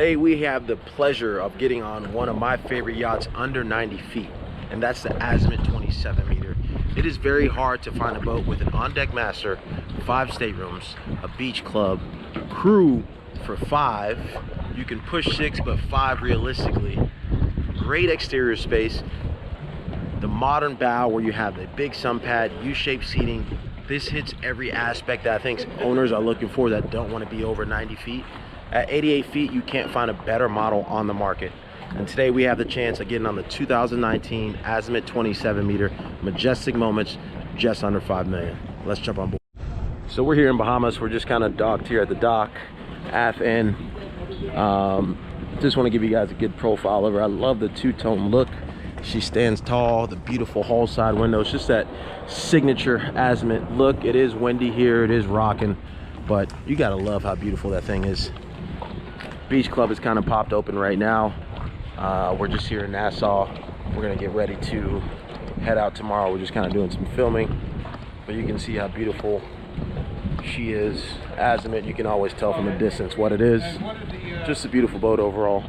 Today we have the pleasure of getting on one of my favorite yachts under 90 feet, and that's the Azimut 27 meter. It is very hard to find a boat with an on-deck master, 5 staterooms, a beach club, crew for 5. You can push 6, but 5 realistically. Great exterior space. The modern bow where you have a big sun pad, U-shaped seating. This hits every aspect that I think owners are looking for that don't want to be over 90 feet. At 88 feet, you can't find a better model on the market. And today we have the chance of getting on the 2019 Azimut 27 meter Majestic Moments, just under $5 million. Let's jump on board. So we're here in Bahamas. We're just kind of docked here at the dock, aft end. Just want to give you guys a good profile of her. I love the two-tone look. She stands tall, the beautiful hull side windows, just that signature Azimut look. It is windy here, it is rocking, but you gotta love how beautiful that thing is. Beach club is kind of popped open right now. We're just here in Nassau. We're gonna get ready to head out tomorrow. We're just kind of doing some filming, but you can see how beautiful she is. Azimut, you can always tell from a distance what it is. Just a beautiful boat overall.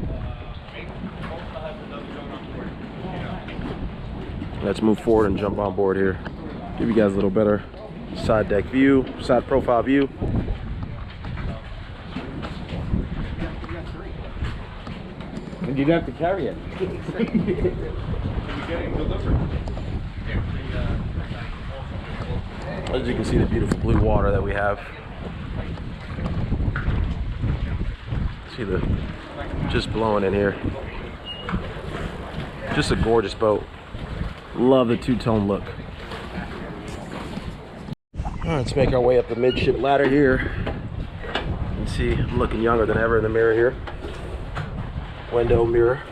Let's move forward and jump on board here. Give you guys a little better side deck view, side profile view. And you'd have to carry it. As you can see, the beautiful blue water that we have. See the just blowing in here. Just a gorgeous boat. Love the two-tone look. All right, let's make our way up the midship ladder here. You can see I'm looking younger than ever in the mirror here. Window mirror.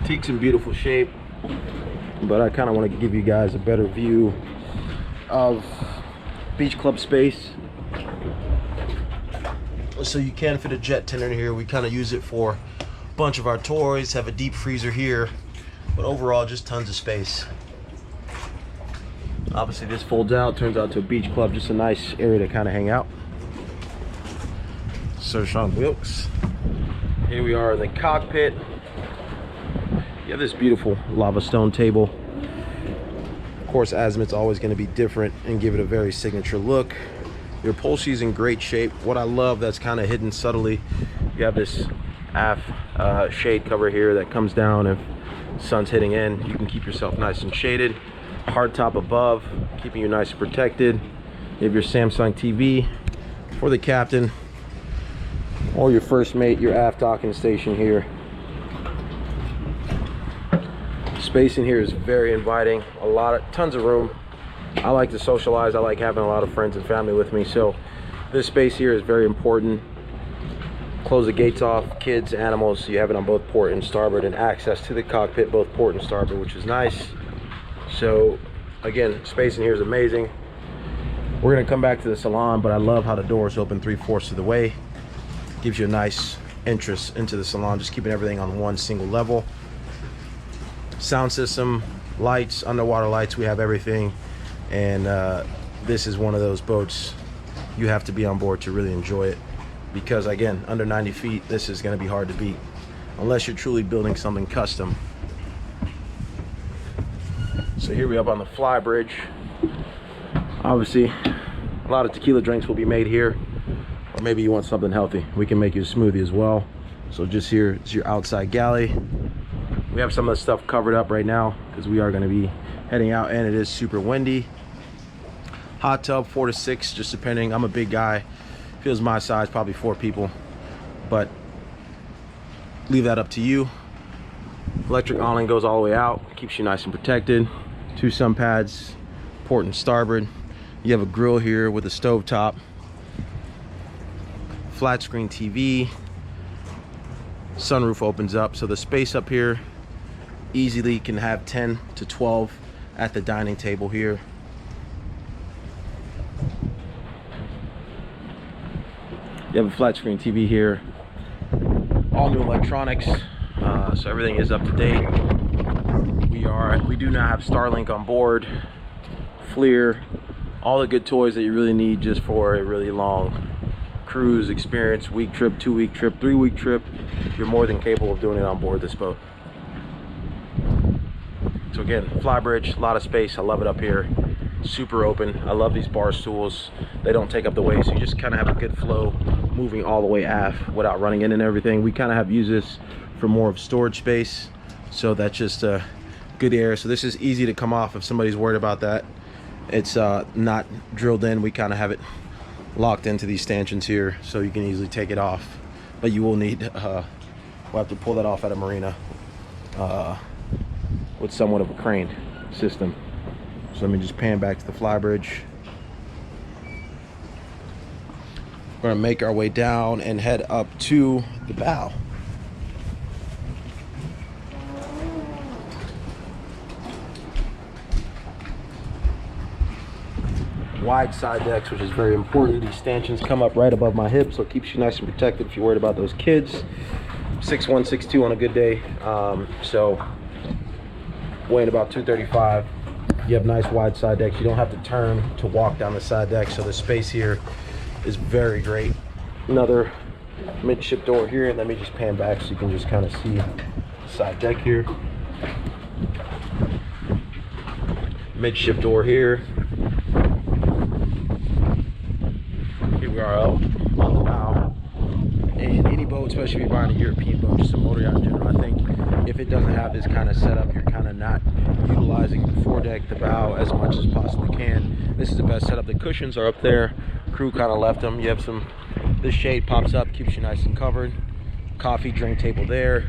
Teak's in beautiful shape, but I kind of want to give you guys a better view of beach club space. So you can fit a jet tent in here. We kind of use it for a bunch of our toys, have a deep freezer here, but overall just tons of space. Obviously this folds out, turns out to a beach club, just a nice area to kind of hang out. Sir Sean Wilkes. Here we are in the cockpit. You have this beautiful lava stone table. Of course, Azimut's always going to be different and give it a very signature look. Your upholstery's in great shape. What I love that's kind of hidden subtly, you have this aft shade cover here that comes down if sun's hitting in. You can keep yourself nice and shaded. Hard top above, keeping you nice and protected. You have your Samsung TV for the captain or your first mate, your aft docking station here. Space in here is very inviting. Tons of room. I like to socialize. I like having a lot of friends and family with me, so this space here is very important. Close the gates off, kids, animals, so you have it on both port and starboard, and access to the cockpit both port and starboard, which is nice. So again, space in here is amazing. We're gonna come back to the salon, but I love how the doors open 3/4 of the way. Gives you a nice entrance into the salon, just keeping everything on one single level. Sound system, lights, underwater lights, we have everything. And this is one of those boats you have to be on board to really enjoy it, because again, under 90 feet, this is going to be hard to beat unless you're truly building something custom. So here we are up on the fly bridge. Obviously a lot of tequila drinks will be made here, or maybe you want something healthy, we can make you a smoothie as well. So just here is your outside galley. We have some of the stuff covered up right now because we are going to be heading out, and it is super windy. Hot tub 4 to 6, just depending. I'm a big guy, feels my size, probably 4 people, but leave that up to you. Electric awning goes all the way out, keeps you nice and protected. 2 sun pads, port and starboard. You have a grill here with a stove top, flat screen TV, sunroof opens up, so the space up here easily can have 10 to 12 at the dining table here. You have a flat screen TV here, all new electronics, so everything is up to date. We do now have Starlink on board, FLIR, all the good toys that you really need just for a really long cruise. cruise experience, week trip, 2-week trip, 3-week trip, you're more than capable of doing it on board this boat. So again, fly bridge, a lot of space. I love it up here. Super open. I love these bar stools. They don't take up the weight, so you just kind of have a good flow moving all the way aft without running in and everything. We kind of have used this for more of storage space, so that's just good air. So this is easy to come off if somebody's worried about that. It's not drilled in. We kind of have it locked into these stanchions here, so you can easily take it off. But you will need, we'll have to pull that off at a marina with somewhat of a crane system. So let me just pan back to the fly bridge. We're gonna make our way down and head up to the bow. Wide side decks, which is very important. These stanchions come up right above my hips, so it keeps you nice and protected if you're worried about those kids. 6'1", 6'2" on a good day. So weighing about 235. You have nice wide side decks. You don't have to turn to walk down the side deck, so the space here is very great. Another midship door here, and let me just pan back so you can just kind of see the side deck here. Midship door here. Here we are out on the bow. And any boat, especially if you're buying a European boat, just a motor yacht in general, I think if it doesn't have this kind of setup, you're kind of not utilizing the foredeck, the bow, as much as possibly can. This is the best setup. The cushions are up there. Crew kind of left them. You have some, this shade pops up, keeps you nice and covered. Coffee, drink table there.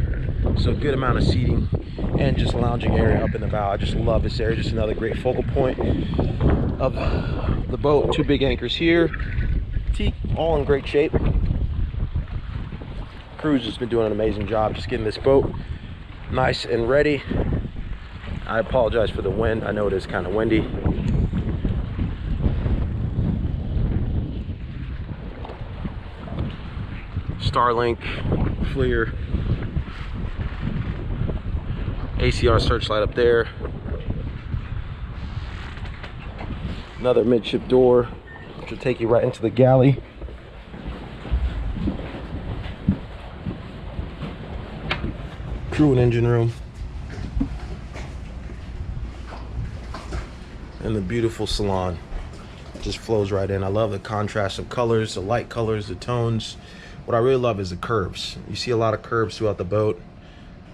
So good amount of seating and just lounging area up in the bow. I just love this area. Just another great focal point of the boat. 2 big anchors here. Teak, all in great shape. Crew's just been doing an amazing job just getting this boat nice and ready. I apologize for the wind. I know it is kind of windy. Starlink, FLIR, ACR searchlight up there. Another midship door, which will take you right into the galley. Crew and engine room. And the beautiful salon. It just flows right in. I love the contrast of colors, the light colors, the tones. What I really love is the curves. You see a lot of curves throughout the boat.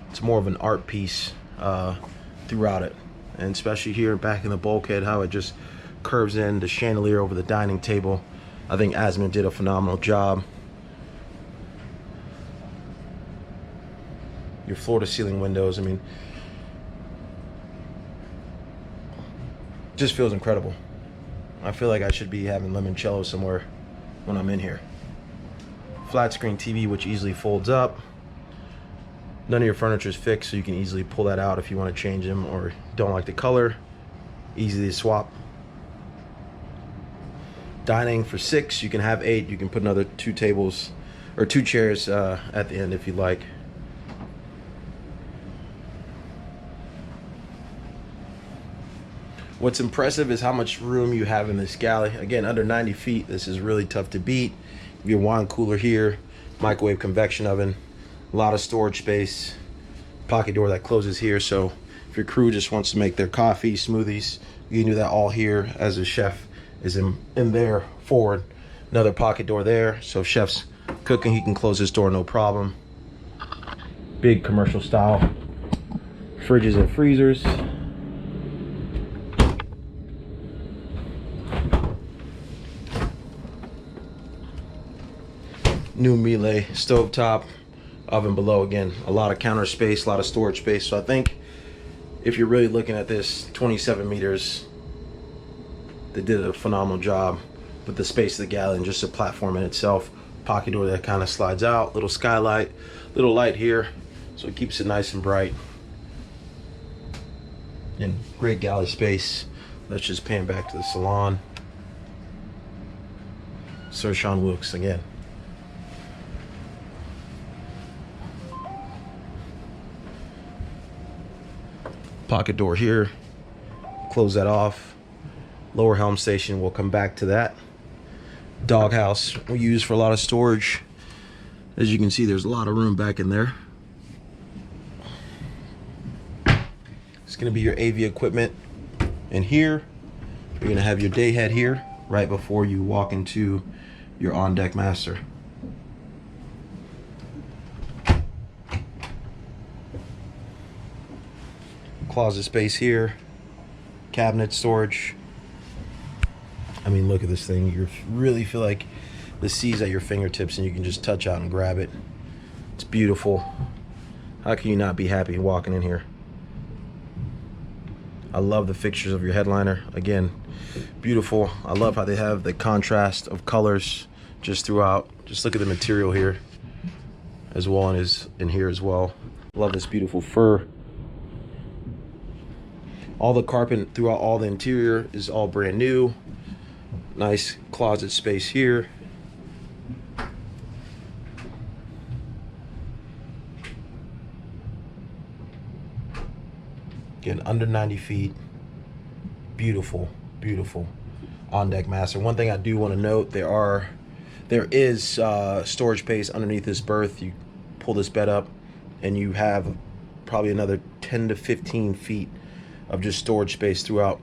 It's more of an art piece throughout it. And especially here back in the bulkhead, how it just curves in, the chandelier over the dining table. I think Azimut did a phenomenal job. Your floor to ceiling windows, I mean, just feels incredible. I feel like I should be having limoncello somewhere when I'm in here. Flat screen TV, which easily folds up. None of your furniture is fixed, so you can easily pull that out if you want to change them or don't like the color. Easy to swap. Dining for 6, you can have 8. You can put another 2 tables or 2 chairs at the end if you like. What's impressive is how much room you have in this galley. Again, under 90 feet, this is really tough to beat. Your wine cooler here, microwave convection oven, a lot of storage space, pocket door that closes here. So if your crew just wants to make their coffee, smoothies, you can do that all here as the chef is in there forward. Another pocket door there. So if chef's cooking, he can close this door, no problem. Big commercial style fridges and freezers. New Miele stovetop, oven below. Again, a lot of counter space, a lot of storage space. So I think if you're really looking at this, 27 meters, they did a phenomenal job with the space of the galley and just the platform in itself. Pocket door that kind of slides out, little skylight, little light here, so it keeps it nice and bright. And great galley space. Let's just pan back to the salon. Sir Sean Wilkes again. Pocket door here, close that off. Lower helm station, we'll come back to that. doghouse we use for a lot of storage. As you can see, there's a lot of room back in there. It's gonna be your AV equipment in here. You're gonna have your day head here right before you walk into your on-deck master. Closet space here, cabinet storage. I mean, look at this thing. You really feel like the sea's at your fingertips and you can just touch out and grab it. It's beautiful. How can you not be happy walking in here? I love the fixtures of your headliner. Again, beautiful. I love how they have the contrast of colors just throughout. Just look at the material here as well, and is in here as well. Love this beautiful fur. All the carpet throughout all the interior is all brand new. Nice closet space here. Again, under 90 feet. Beautiful, beautiful on-deck master. One thing I do want to note, there is storage space underneath this berth. You pull this bed up and you have probably another 10 to 15 feet of just storage space throughout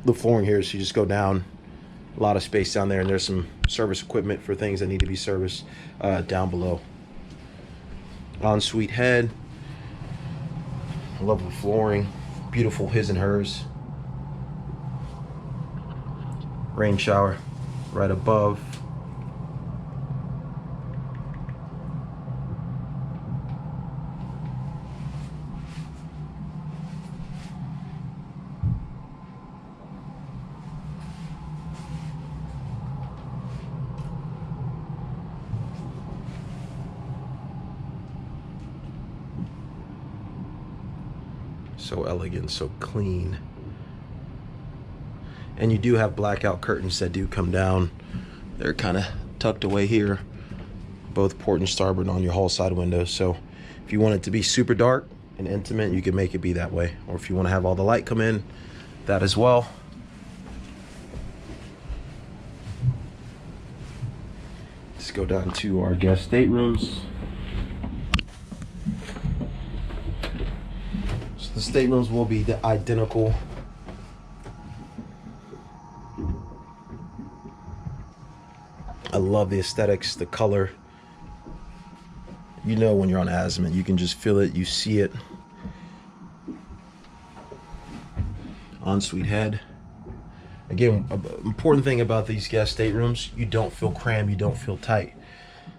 the flooring here. So you just go down, a lot of space down there, and there's some service equipment for things that need to be serviced down below. Ensuite head. I love the flooring. Beautiful his and hers. Rain shower right above. So elegant, so clean. And you do have blackout curtains that do come down. They're kind of tucked away here, both port and starboard on your hull side windows. So if you want it to be super dark and intimate, you can make it be that way. Or if you want to have all the light come in, that as well. Let's go down to our guest staterooms. The staterooms will be identical. I love the aesthetics, the color. You know when you're on Azimut, you can just feel it, you see it. Ensuite head. Again, an important thing about these guest staterooms, you don't feel crammed, you don't feel tight.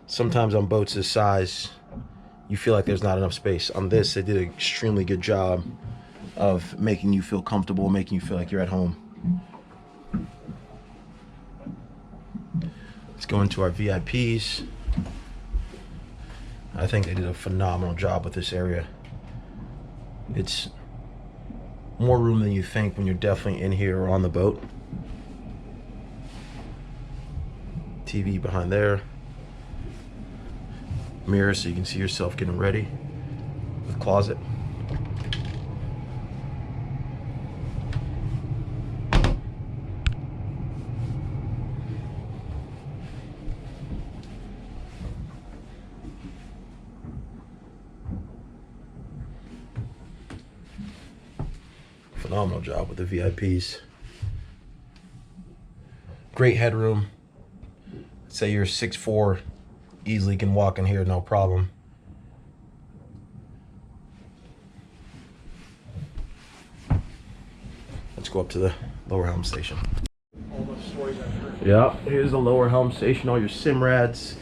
Sometimes on boats this size, you feel like there's not enough space. On this, they did an extremely good job of making you feel comfortable, making you feel like you're at home. Let's go into our VIPs. I think they did a phenomenal job with this area. It's more room than you think when you're definitely in here or on the boat. TV behind there. Mirror so you can see yourself getting ready. With closet. Phenomenal job with the VIPs. Great headroom. Say you're 6'4", easily can walk in here, no problem. Let's go up to the lower helm station. All the stories I've heard. Yeah, here's the lower helm station, all your SIMRADs.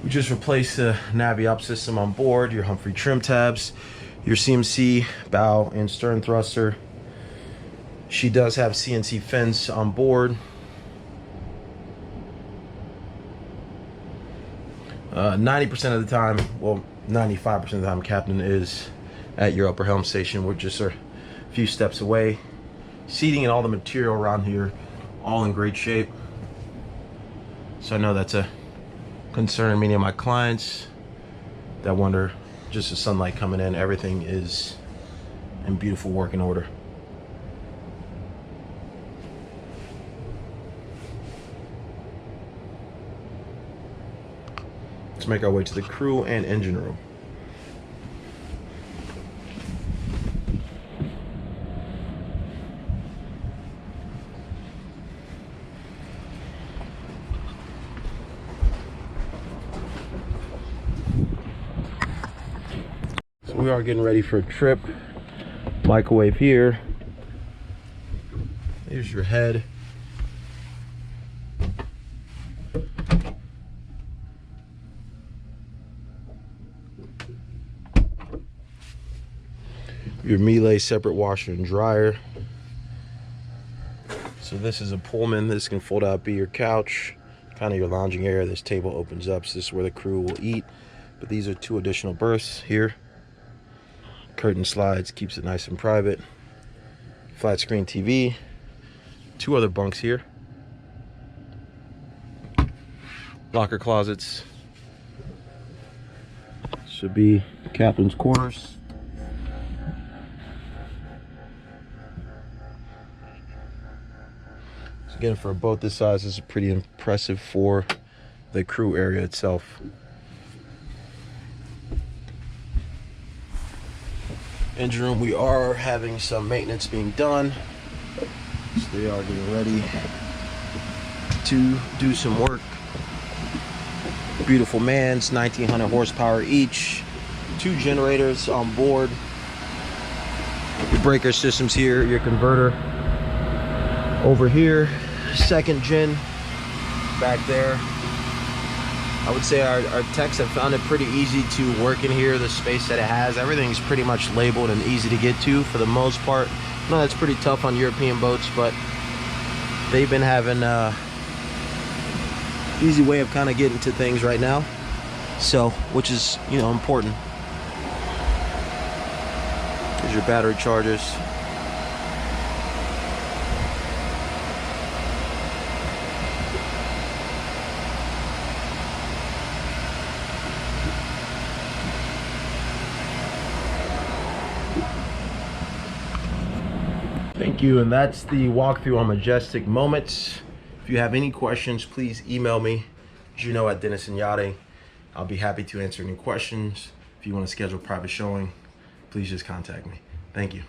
We just replaced the Navi-op system on board, your Humphrey trim tabs, your CMC bow and stern thruster. She does have CNC fins on board. 90% of the time, well, 95% of the time, captain is at your upper helm station. We're just a few steps away. Seating and all the material around here, all in great shape. So I know that's a concern of many of my clients that wonder, just the sunlight coming in, everything is in beautiful working order. make our way to the crew and engine room. So we are getting ready for a trip. Microwave here. Here's your head. Your Miele separate washer and dryer. So this is a Pullman. This can fold out, be your couch, kind of your lounging area. This table opens up, so this is where the crew will eat. But these are 2 additional berths here. Curtain slides, keeps it nice and private. Flat screen TV. 2 other bunks here. Locker closets. Should be the captain's quarters. So again, for a boat this size, this is pretty impressive for the crew area itself. Engine room, we are having some maintenance being done. So they are getting ready to do some work. Beautiful Mans, 1900 horsepower each. 2 generators on board. Your breaker systems here, your converter over here. 2nd gen back there. I would say our techs have found it pretty easy to work in here. The space that it has, everything's pretty much labeled and easy to get to for the most part. No, that's pretty tough on European boats, but they've been having easy way of kind of getting to things right now. So, which is, you know, important. Here's your battery chargers. Thank you, and that's the walkthrough on Majestic Moments. If you have any questions, please email me, Juno at Denison Yachting. I'll be happy to answer any questions. If you want to schedule a private showing, please just contact me. Thank you.